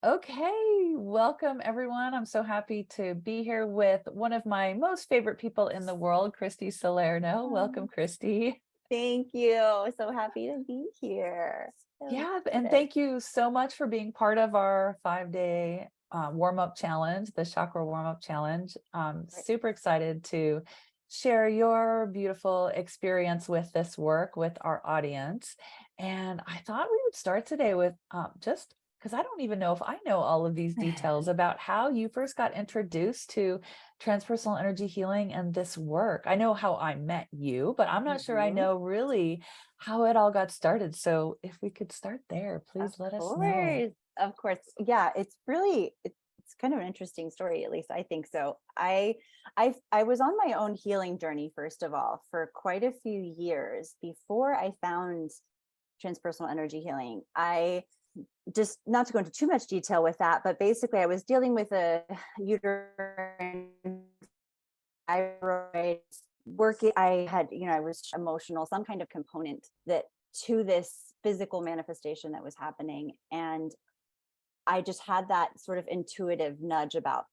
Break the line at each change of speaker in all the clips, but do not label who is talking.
Okay, welcome everyone. I'm so happy to be here with one of my most favorite people in the world, Kristi Salerno. Welcome,
Um,
Kristi.
Thank you. So happy to be here. So
Yeah, and
excited.
thank you so much for being part of our 5-day warm-up challenge, the chakra warm-up challenge.
Right.
Super excited to share your beautiful experience with this work with our audience. And I thought we would start today with just because I don't even know if I know all of these details about how you first got introduced to transpersonal energy healing and this work. I know how I met you, but I'm not sure I
Mhm.
know really how it all got started. So if we could start there,
Of
please let us know.
course. Of course. Yeah, it's kind of an interesting story, at least I think so. I was on my own healing journey, first of all, for quite a few years before I found transpersonal energy healing. I just, not to go into too much detail with that, but basically I was dealing with a uterine thyroid working. I had, I was emotional, some kind of component that to this physical manifestation that was happening. And I just had that sort of intuitive nudge about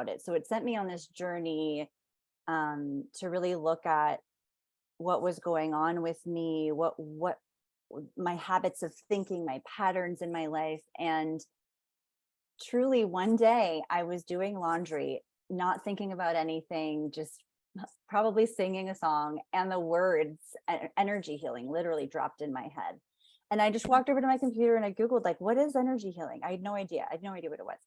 it. So it sent me on this journey to really look at what was going on with me, what my habits of thinking, my patterns in my life. And truly one day I was doing laundry, not thinking about anything, just probably singing a song, and the words energy healing literally dropped in my head. And I just walked over to my computer and I Googled, like, what is energy healing? I had no idea. I had no idea what it was.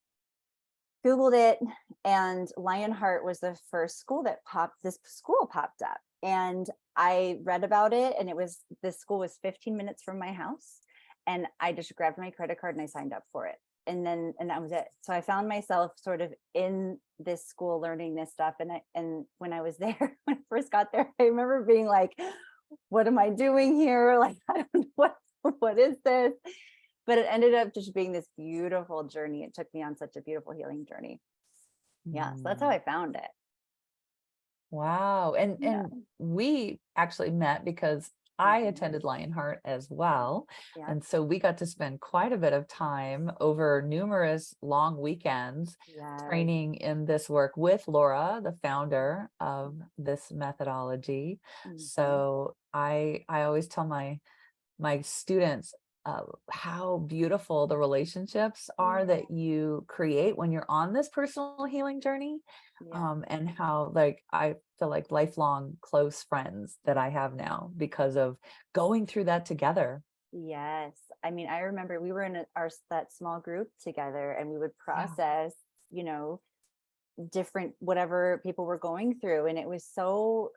Googled it, and Lionheart was the first school that this school popped up. And I read about it, and this school was 15 minutes from my house. And I just grabbed my credit card and I signed up for it. And that was it. So I found myself sort of in this school learning this stuff. And when I was there, when I first got there, I remember being like, what am I doing here? Like, I don't know what is this? But it ended up just being this beautiful journey. It took me on such a beautiful healing journey. Yeah, so that's how
Mm,
I found it.
wow. And
Yeah.
and we actually met because I
Mhm.
attended Lionheart as well.
Yeah.
And so we got to spend quite a bit of time over numerous long weekends
Yes.
training in this work with Laura, the founder of this methodology.
Mhm.
So I always tell my students how beautiful the relationships are
Yeah.
that you create when you're on this personal healing journey,
Yeah.
and how like I feel like lifelong close friends that I have now because of going through that together.
Yes. I mean, I remember we were in that small group together, and we would
Yeah.
process, you know, different whatever people were going through. And it was so,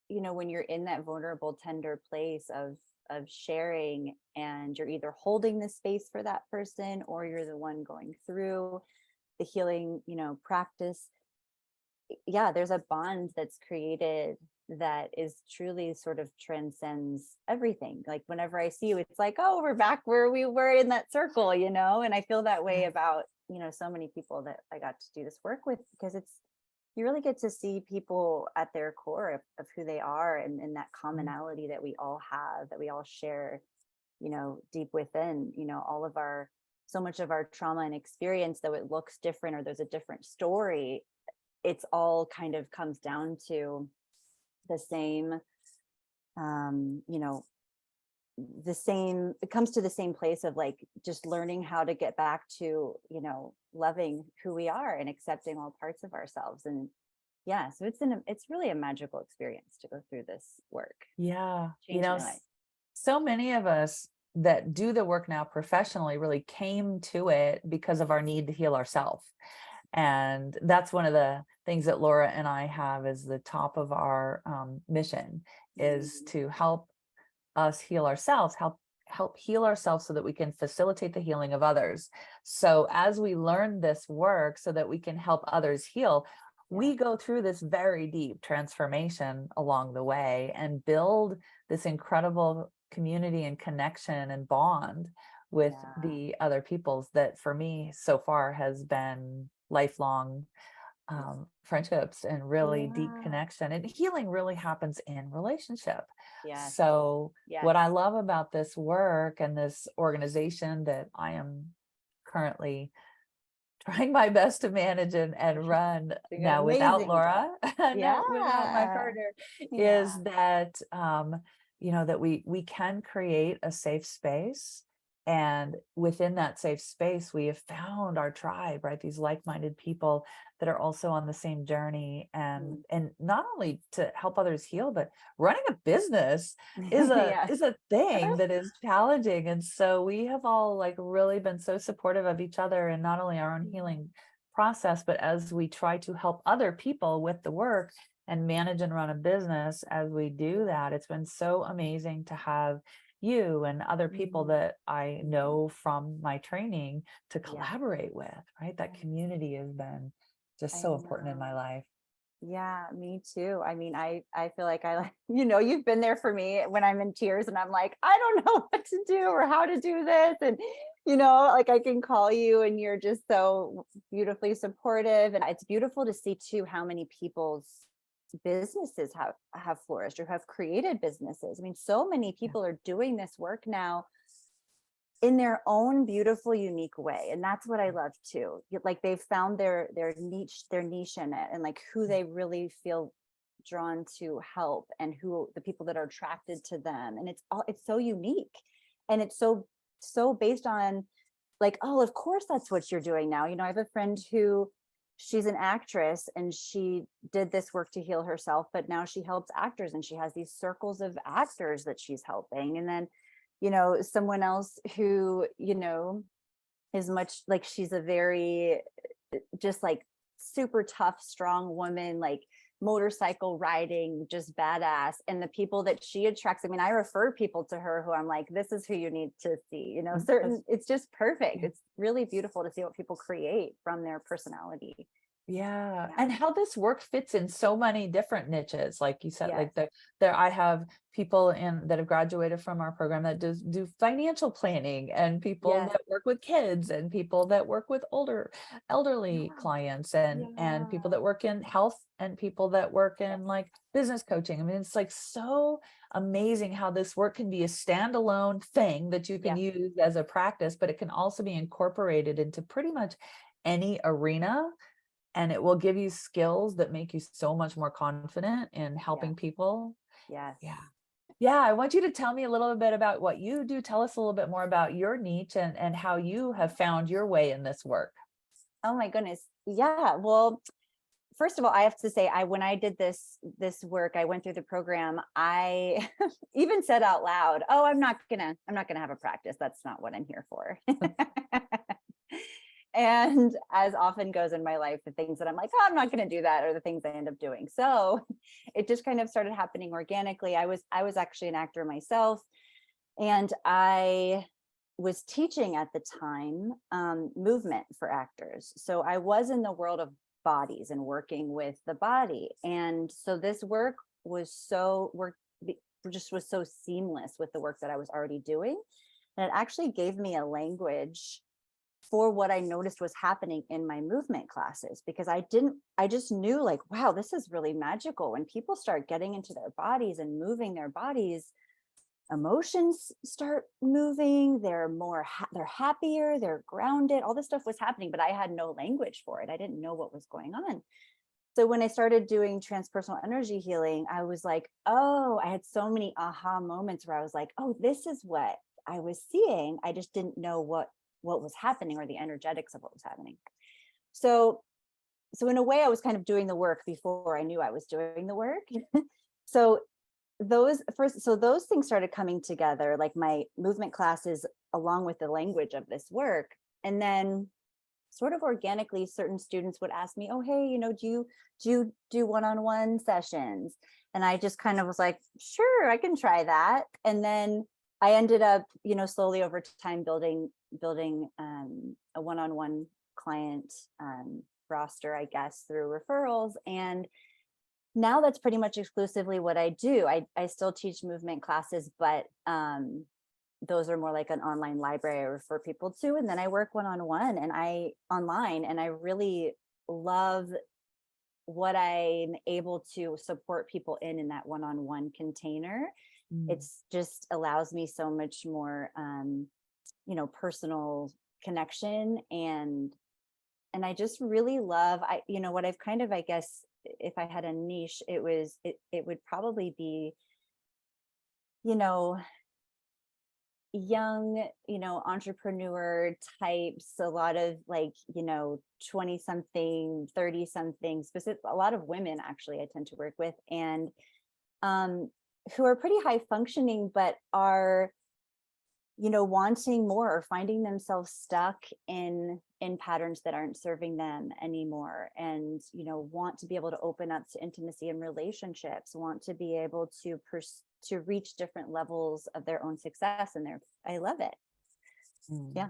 when you're in that vulnerable, tender place of sharing, and you're either holding the space for that person or you're the one going through the healing, practice. Yeah, there's a bond that's created that is truly sort of transcends everything. Like whenever I see you, it's like, oh, we're back where we were in that circle, and I feel that way
Yeah.
about, so many people that I got to do this work with, because you really get to see people at their core of who they are, and that
Mm.
commonality that we all have, that we all share, deep within, all of our, so much of our trauma and experience, though it looks different or there's a different story, it's all kind of comes down to the same, um you know it comes to the same place of, like, just learning how to get back to, loving who we are and accepting all parts of ourselves. And yeah, so it's really a magical experience to go through this work.
Yeah.
Changed my life.
So many of us that do the work now professionally really came to it because of our need to heal ourselves. And that's one of the things that Laura and I have as the top of our mission is
Mhm.
to help us heal ourselves, help heal ourselves so that we can facilitate the healing of others. So as we learn this work so that we can help others heal,
Yeah.
we go through this very deep transformation along the way and build this incredible community and connection and bond with
Yeah.
the other peoples that for me so far has been lifelong
Yes.
friendships and really deep
Yeah.
connection. And healing really happens in relationship.
Yes.
So,
Yes.
what I love about this work and this organization that I am currently trying my best to manage and run
Doing an
now without
amazing job.
Laura, no, without my
Yeah.
partner,
Yeah.
is that, that we can create a safe space. And within that safe space, we have found our tribe, right? These like-minded people that are also on the same journey,
Mm.
and not only to help others heal, but running a business is a
Yes.
is a thing that is challenging. And so we have all like really been so supportive of each other, and not only our own healing process, but as we try to help other people with the work and manage and run a business as we do that. It's been so amazing to have you and other people
Mhm.
that I know from my training to
Yeah.
collaborate with, right? That
Yes.
community has been just
I
so important in my
know.
life.
Yeah, me too. I mean, I feel like I like, you've been there for me when I'm in tears and I'm like, I don't know what to do or how to do this. And, like I can call you and you're just so beautifully supportive. And it's beautiful to see too how many people's businesses have flourished or have created businesses. I mean, so many
Yeah.
people are doing this work now in their own beautiful, unique way. And that's what I love too. Like they've found their niche in it, and like who
Yeah.
they really feel drawn to help, and who the people that are attracted to them. And it's so unique. And it's so based on like, oh, of course that's what you're doing now. I have a friend who she's an actress and she did this work to heal herself, but now she helps actors and she has these circles of actors that she's helping. And then someone else who is much like, she's a very just like super tough, strong woman, like motorcycle riding, just badass. And the people that she attracts, I mean, I refer people to her who I'm like, this is who you need to see,
That's-
it's just perfect.
yeah.
It's really beautiful to see what people create from their personality.
Yeah,
Yeah.
and how this work fits in so many different niches, like you said,
Yes.
like there I have people in that have graduated from our program that do financial planning, and people
Yes.
that work with kids, and people that work with elderly
Yeah.
clients, and people
Yeah.
that work in health, and people that work
Yes.
in like business coaching. I mean, it's like so amazing how this work can be a standalone thing that you can
Yeah.
use as a practice, but it can also be incorporated into pretty much any arena, and it will give you skills that make you so much more confident in
Yeah.
helping people.
Yes.
Yeah. Yeah, I want you to tell me a little bit about what you do. Tell us a little bit more about your niche and how you have found your way in this work.
Oh my goodness. Yeah. Well, first of all, I have to say, when I did this work, I went through the program. I even said out loud, "Oh, I'm not gonna have a practice. That's not what I'm here for." And as often goes in my life, the things that I'm like, "Oh, I'm not gonna do that," are the things I end up doing. So it just kind of started happening organically. I was actually an actor myself, and I was teaching at the time movement for actors. So I was in the world of bodies and working with the body. And so this work was just was so seamless with the work that I was already doing. And it actually gave me a language for what I noticed was happening in my movement classes, because I just knew like, wow, this is really magical. When people start getting into their bodies and moving their bodies, emotions start moving. They're happier, they're grounded. All this stuff was happening, but I had no language for it. I didn't know what was going on. So when I started doing transpersonal energy healing, I was like, oh, I had so many aha moments where I was like, oh, this is what I was seeing. I just didn't know what was happening, or the energetics of what was happening. So so in a way, I was kind of doing the work before I knew I was doing the work. So those things started coming together, like my movement classes along with the language of this work. And then sort of organically, certain students would ask me, oh, hey, do you do one-on-one sessions? And I just kind of was like, sure, I can try that. And then I ended up, slowly over time building a one-on-one client roster, I guess, through referrals. And now that's pretty much exclusively what I do. I still teach movement classes, but those are more like an online library I refer people to. And then I work one-on-one and online, and I really love what I'm able to support people in that one-on-one container.
Mm.
It's just allows me so much more, personal connection, and and I just really love, what I've kind of, I guess, if I had a niche, it would probably be, you know, young, entrepreneur types, a lot of like, 20 something, 30 something, specific, a lot of women actually I tend to work with, and um, who are pretty high functioning, but are, wanting more or finding themselves stuck in patterns that aren't serving them anymore, and, want to be able to open up to intimacy and relationships, want to be able to reach different levels of their own success, and I love it.
Mm.
Yeah.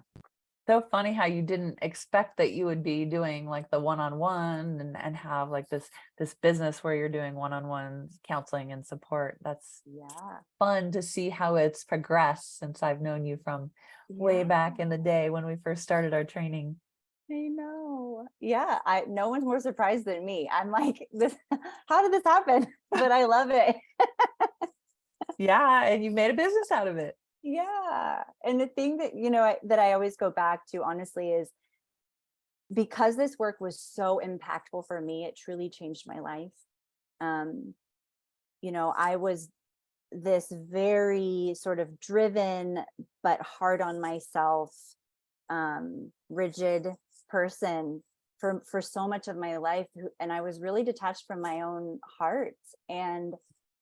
So funny how you didn't expect that you would be doing like the one-on-one and have like this business where you're doing one-on-one counseling and support. That's
Yeah.
fun to see how it's progressed since I've known you from way
Yeah.
back in the day when we first started our training.
I know. Yeah. No one's more surprised than me. I'm like, this, how did this happen? But I love it.
Yeah, and you made a business out of it.
Yeah. And the thing that, that I always go back to, honestly, is because this work was so impactful for me, it truly changed my life. Um, I was this very sort of driven, but hard on myself, rigid person for so much of my life, and I was really detached from my own heart. And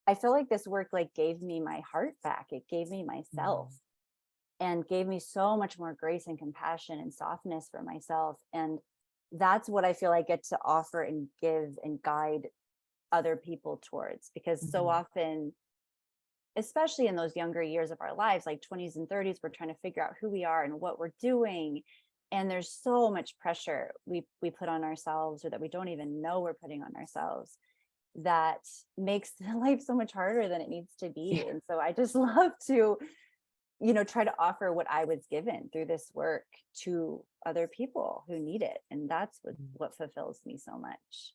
I feel like this work like gave me my heart back. It gave me myself, and gave me so much more grace and compassion and softness for myself. And that's what I feel I get to offer and give and guide other people towards, because so
Mhm.
often, especially in those younger years of our lives, like 20s and 30s, we're trying to figure out who we are and what we're doing. And there's so much pressure we put on ourselves, or that we don't even know we're putting on ourselves, that makes life so much harder than it needs to be.
Yeah.
And so I just love to, try to offer what I was given through this work to other people who need it. And that's what fulfills me so much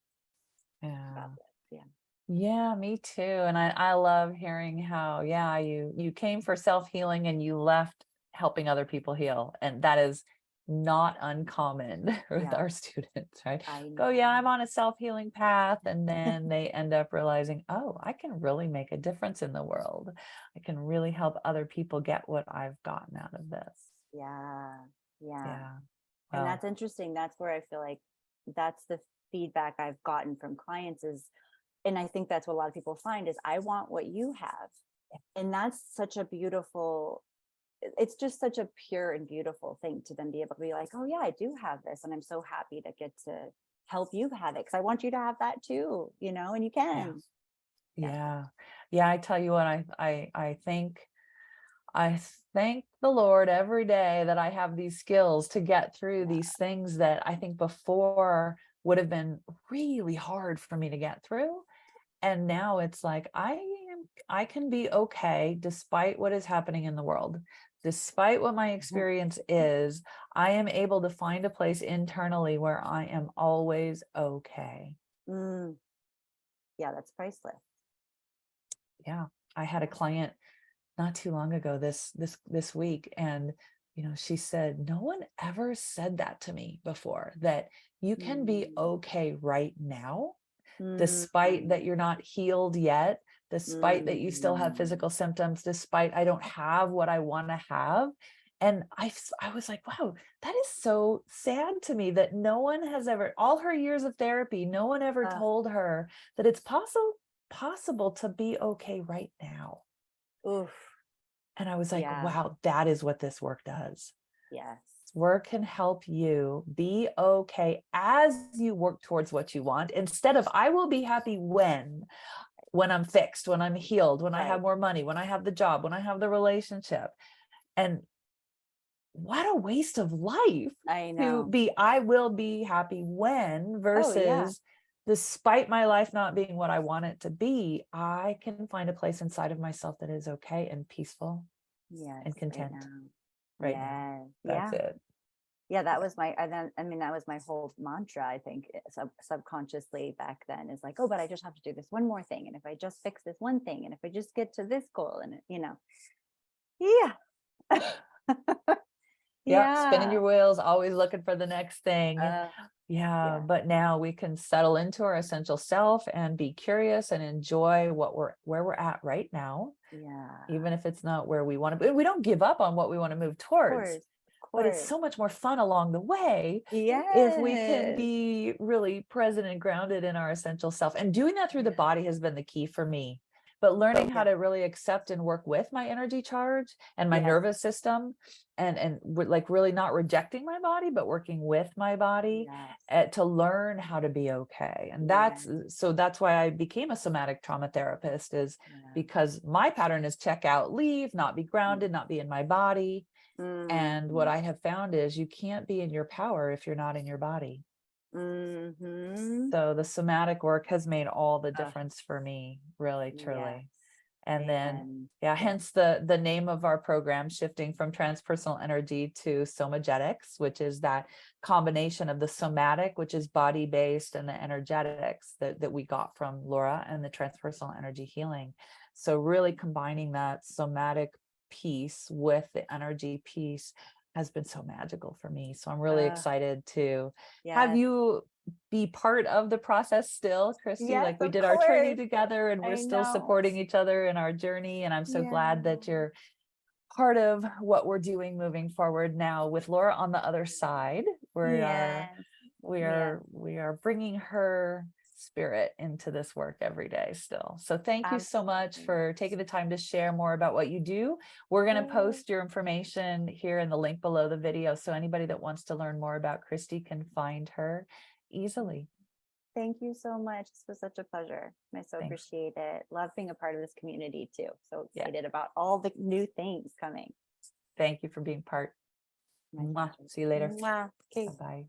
Yeah.
about this. Yeah.
Yeah, me too. And I love hearing how, yeah, you came for self-healing and you left helping other people heal. And that is not uncommon with
Yeah.
our students, right?
I
Go, yeah, I'm
know.
on a self-healing path. And then they end up realizing, oh, I can really make a difference in the world. I can really help other people get what I've gotten out of this.
Yeah. Yeah.
Yeah.
And
Well,
that's interesting. That's where I feel like that's the feedback I've gotten from clients is, and I think that's what a lot of people find is, I want what you have. And that's such a beautiful, it's just such a pure and beautiful thing to then be able to be like, oh yeah, I do have this. And I'm so happy to get to help you have it, because I want you to have that too, and you
yeah.
can. Yeah.
Yeah. Yeah. I tell you what, I thank the Lord every day that I have these skills to get through
Yeah.
these things that I think before would have been really hard for me to get through. And now it's like I can be okay despite what is happening in the world. Despite what my experience is, I am able to find a place internally where I am always okay.
Mm, yeah, that's priceless.
Yeah. I had a
Yeah.
client not too long ago this week, and she said, no one ever said that to me before, that you can be
Mm,
okay right now
mm,
despite
mm,
that you're not healed yet, despite that you still have
mm.
physical symptoms, despite I don't have what I want to have. And I was like, wow, that is so sad to me that no one has ever, all her years of therapy, no one ever
Uh,
told her that it's possible to be okay right now.
oof.
And I was like,
Yeah.
wow, that is what this work does.
Yes.
Work can help you be okay as you work towards what you want, instead of I will be happy when I'm fixed, when I'm healed, when I have
Right.
more money, when I have the job, when I have the relationship. And what a waste of life
I
to
know.
be I will be happy when
Oh yeah.
versus despite my life not being what I want it to be, I can find a place inside of myself that is okay and peaceful
Yes.
and
Right
content
now.
right now.
Yes.
That's
Yeah.
it.
Yeah. That
Yeah.
was my, and then, I mean, that was my whole mantra, I think, subconsciously back then, is like, oh, but I just have to do this one more thing. And if I just fix this one thing, and if I just get to this goal, and, yeah.
Yeah, spinning
Yeah.
your wheels, always looking for the next thing. Yeah,
Yeah.
but now we can settle into our essential self and be curious and enjoy where we're at right now,
Yeah.
even if it's not where we want to be. We don't give up on what we want to move
Of
towards,
course. Of
but it's
course.
so much more fun along the way if we can
Yes.
be really present and grounded in our essential self. And doing that through the
Yeah.
body has been the key for me. But learning how
Yeah.
to really accept and work with my energy charge and my
Yes.
nervous system, like really not rejecting my body, but working with my body,
Yes.
to learn how to be okay. And
Yeah.
that's why I became a somatic trauma therapist, is
Yeah.
because my pattern is check out, leave, not be grounded, not be in my body. And what
Mm-hmm.
I have found is you can't be in your power if you're not in your body.
Mm-hmm.
So the somatic work has made all the
Uh,
difference for me, really,
yes.
truly. And then,
And
yeah,
yeah.
hence the name of our program, shifting from transpersonal energy to Somagetics, which is that combination of the somatic, which is body based, and the energetics that we got from Laura, and the transpersonal energy healing. So really combining that somatic piece with the energy piece has been so magical for me. So I'm really
Uh,
excited to have
yes.
you be part of the process still, Kristi.
Yes,
Like, we
of
did our training
course.
together and we're
I
still
know.
supporting each other in our journey. And I'm so
Yeah.
glad that you're part of what we're doing moving forward now with Laura on the other side. We are
Yes.
we
Yes.
are we are bringing her spirit into this work every day still. So thank you so much
Absolutely.
for taking the time to share more about what you do. We're going to
Yes.
post your information here in the link below the video, so anybody that wants to learn more about Kristi can find her easily.
Thank you so much. This was such a pleasure. I so
Thanks.
appreciate it. Love being a part of this community too. So
Yeah,
excited about all the new things coming.
thank you for being part.
My
Mwah.
pleasure.
See you later.
Mwah. Okay.
Bye-bye.